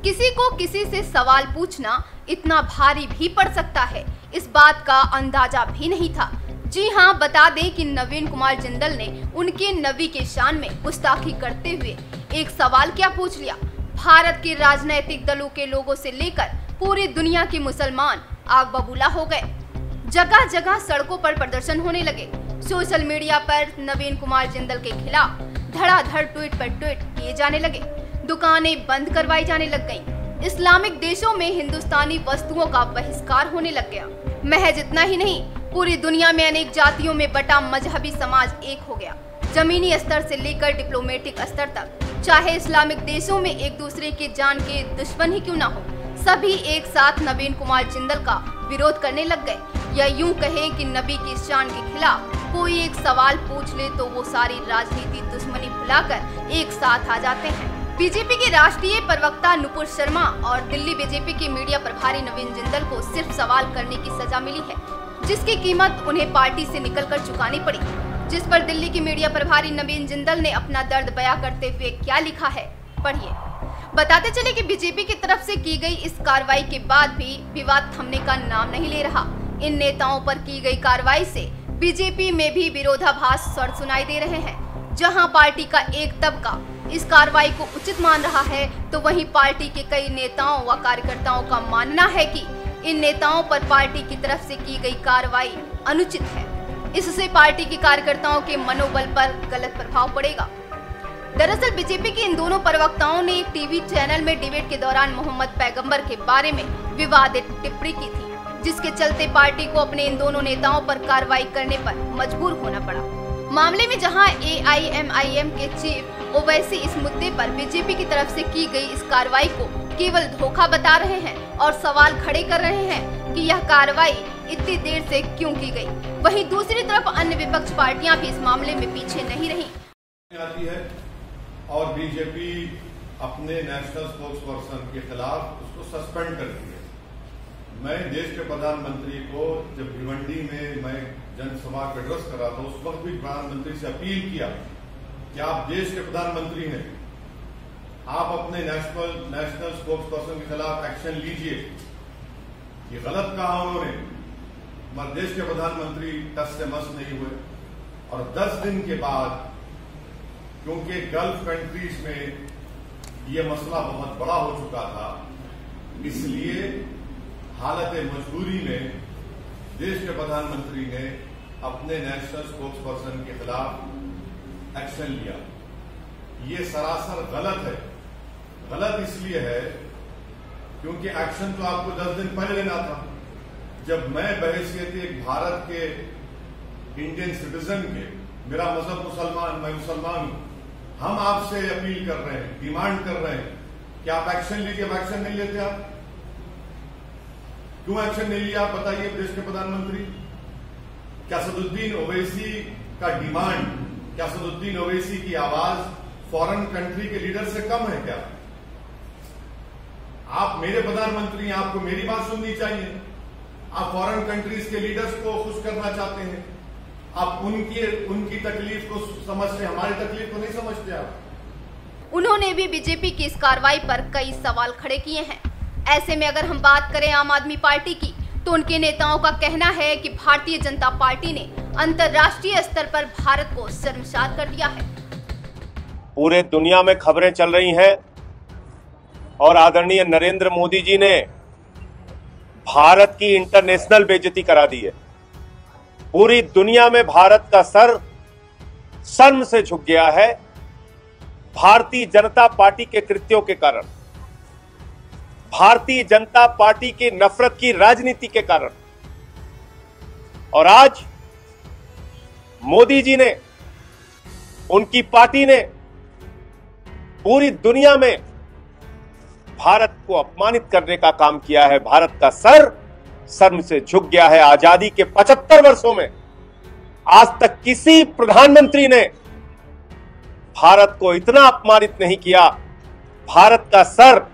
किसी को किसी से सवाल पूछना इतना भारी भी पड़ सकता है, इस बात का अंदाजा भी नहीं था। जी हाँ, बता दें कि नवीन कुमार जिंदल ने उनके नबी के शान में गुस्ताखी करते हुए एक सवाल क्या पूछ लिया। भारत के राजनीतिक दलों के लोगों से लेकर पूरी दुनिया के मुसलमान आग बबूला हो गए। जगह जगह सड़कों पर प्रदर्शन होने लगे। सोशल मीडिया पर नवीन कुमार जिंदल के खिलाफ धड़ाधड़ ट्वीट पर ट्वीट किए जाने लगे। दुकानें बंद करवाई जाने लग गईं। इस्लामिक देशों में हिंदुस्तानी वस्तुओं का बहिष्कार होने लग गया। महज इतना ही नहीं, पूरी दुनिया में अनेक जातियों में बटा मजहबी समाज एक हो गया। जमीनी स्तर से लेकर डिप्लोमेटिक स्तर तक, चाहे इस्लामिक देशों में एक दूसरे के जान के दुश्मन ही क्यों ना हो, सभी एक साथ नवीन कुमार जिंदल का विरोध करने लग गए। या यूं कहें कि नबी की शान के खिलाफ कोई एक सवाल पूछ ले तो वो सारी राजनीति दुश्मनी भुलाकर एक साथ आ जाते हैं। बीजेपी के राष्ट्रीय प्रवक्ता नुपुर शर्मा और दिल्ली बीजेपी के मीडिया प्रभारी नवीन जिंदल को सिर्फ सवाल करने की सजा मिली है, जिसकी कीमत उन्हें पार्टी से निकलकर चुकानी पड़ी। जिस पर दिल्ली के मीडिया प्रभारी नवीन जिंदल ने अपना दर्द बयां करते हुए क्या लिखा है, पढ़िए। बताते चले कि बीजेपी की तरफ से की गई इस कार्रवाई के बाद भी विवाद थमने का नाम नहीं ले रहा। इन नेताओं पर की गई कार्रवाई से बीजेपी में भी विरोधाभास स्वर सुनाई दे रहे हैं। जहां पार्टी का एक तबका इस कार्रवाई को उचित मान रहा है, तो वहीं पार्टी के कई नेताओं व कार्यकर्ताओं का मानना है कि इन नेताओं पर पार्टी की तरफ से की गई कार्रवाई अनुचित है। इससे पार्टी के कार्यकर्ताओं के मनोबल पर गलत प्रभाव पड़ेगा। दरअसल बीजेपी के इन दोनों प्रवक्ताओं ने एक टीवी चैनल में डिबेट के दौरान मोहम्मद पैगंबर के बारे में विवादित टिप्पणी की थी, जिसके चलते पार्टी को अपने इन दोनों नेताओं पर कार्रवाई करने पर मजबूर होना पड़ा। मामले में जहां AIMIM के चीफ ओवैसी इस मुद्दे पर बीजेपी की तरफ से की गई इस कार्रवाई को केवल धोखा बता रहे हैं और सवाल खड़े कर रहे हैं कि यह कार्रवाई इतनी देर से क्यों की गई, वहीं दूसरी तरफ अन्य विपक्ष पार्टियां भी इस मामले में पीछे नहीं रही। आती है और बीजेपी अपने नेशनल स्पोक्स पर्सन के खिलाफ उसको सस्पेंड करती है। मैं देश के प्रधानमंत्री को जब भिवंडी में मैं जनसभा को एड्रेस कर रहा था, उस वक्त भी प्रधानमंत्री से अपील किया कि आप देश के प्रधानमंत्री हैं, आप अपने नेशनल स्पोक्स पर्सन के खिलाफ एक्शन लीजिए। ये गलत कहा उन्होंने, मगर देश के प्रधानमंत्री टस से मस नहीं हुए। और 10 दिन के बाद, क्योंकि गल्फ कंट्रीज में ये मसला बहुत बड़ा हो चुका था, इसलिए हालत मजबूरी में देश के प्रधानमंत्री ने अपने नेशनल स्पोक्स पर्सन के खिलाफ एक्शन लिया। ये सरासर गलत है। गलत इसलिए है क्योंकि एक्शन तो आपको 10 दिन पहले लेना था। जब मैं बहैसियत एक भारत के इंडियन सिटीजन के, मेरा मजहब मुसलमान, मैं मुसलमान हूं, हम आपसे अपील कर रहे हैं, डिमांड कर रहे हैं कि आप एक्शन लीजिए। आप एक्शन नहीं लेते। आप क्यों एक्शन नहीं लिया, आप बताइए देश के प्रधानमंत्री। क्या सदुद्दीन ओवैसी का डिमांड, क्या सदुद्दीन ओवैसी की आवाज फॉरेन कंट्री के लीडर से कम है क्या? आप मेरे प्रधानमंत्री हैं, आपको मेरी बात सुननी चाहिए। आप फॉरेन कंट्रीज के लीडर्स को खुश करना चाहते हैं, आप उनकी तकलीफ को समझते हैं, हमारी तकलीफ को नहीं समझते आप। उन्होंने भी बीजेपी की इस कार्रवाई पर कई सवाल खड़े किए हैं। ऐसे में अगर हम बात करें आम आदमी पार्टी की, तो उनके नेताओं का कहना है कि भारतीय जनता पार्टी ने अंतर्राष्ट्रीय स्तर पर भारत को शर्मसार कर दिया है। पूरे दुनिया में खबरें चल रही हैं और आदरणीय नरेंद्र मोदी जी ने भारत की इंटरनेशनल बेइज्जती करा दी है। पूरी दुनिया में भारत का सर शर्म से झुक गया है भारतीय जनता पार्टी के कृत्यों के कारण, भारतीय जनता पार्टी की नफरत की राजनीति के कारण। और आज मोदी जी ने, उनकी पार्टी ने पूरी दुनिया में भारत को अपमानित करने का काम किया है। भारत का सर शर्म से झुक गया है। आजादी के 75 वर्षों में आज तक किसी प्रधानमंत्री ने भारत को इतना अपमानित नहीं किया। भारत का सर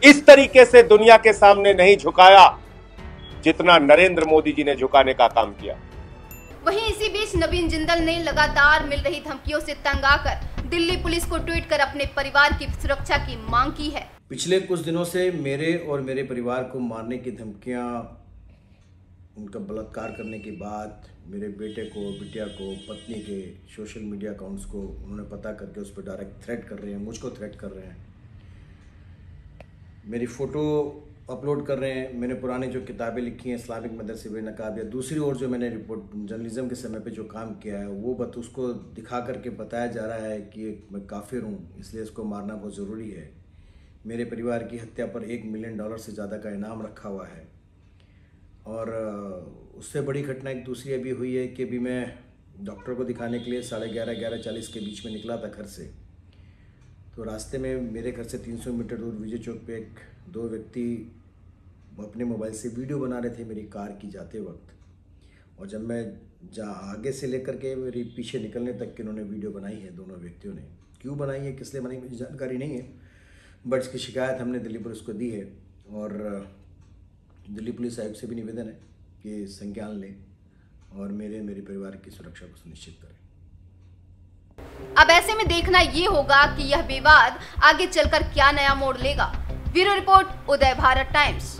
इस तरीके से दुनिया के सामने नहीं झुकाया जितना नरेंद्र मोदी जी ने झुकाने का काम किया। वहीं इसी बीच नवीन जिंदल ने लगातार मिल रही धमकियों से तंग आकर दिल्ली पुलिस को ट्वीट कर अपने परिवार की सुरक्षा की मांग की है। पिछले कुछ दिनों से मेरे और मेरे परिवार को मारने की धमकियां, उनका बलात्कार करने के बाद मेरे बेटे को, बिटिया को, पत्नी के सोशल मीडिया अकाउंट्स को उन्होंने पता करके उस पर डायरेक्ट थ्रेट कर रहे हैं, मुझको थ्रेट कर रहे हैं, मेरी फ़ोटो अपलोड कर रहे हैं। मैंने पुरानी जो किताबें लिखी हैं इस्लामिक मदरसे बेनकाब, या दूसरी ओर जो मैंने रिपोर्ट जर्नलिज्म के समय पे जो काम किया है वो उसको दिखा करके बताया जा रहा है कि मैं काफिर हूँ, इसलिए इसको मारना बहुत ज़रूरी है। मेरे परिवार की हत्या पर $1 मिलियन से ज़्यादा का इनाम रखा हुआ है। और उससे बड़ी घटना एक दूसरी अभी हुई है कि अभी मैं डॉक्टर को दिखाने के लिए 11:30-11:40 के बीच में निकला था घर से। तो रास्ते में मेरे घर से 300 मीटर दूर विजय चौक पे दो व्यक्ति अपने मोबाइल से वीडियो बना रहे थे मेरी कार की जाते वक्त। और जब मैं आगे से लेकर के मेरी पीछे निकलने तक की उन्होंने वीडियो बनाई है। दोनों व्यक्तियों ने क्यों बनाई है, किस लिए बनाई, मुझे जानकारी नहीं है, बट इसकी शिकायत हमने दिल्ली पुलिस को दी है। और दिल्ली पुलिस आयुक्त से भी निवेदन है कि संज्ञान लें और मेरे परिवार की सुरक्षा को सुनिश्चित करें। अब ऐसे में देखना ये होगा कि यह विवाद आगे चलकर क्या नया मोड़ लेगा। ब्यूरो रिपोर्ट, उदय भारत टाइम्स।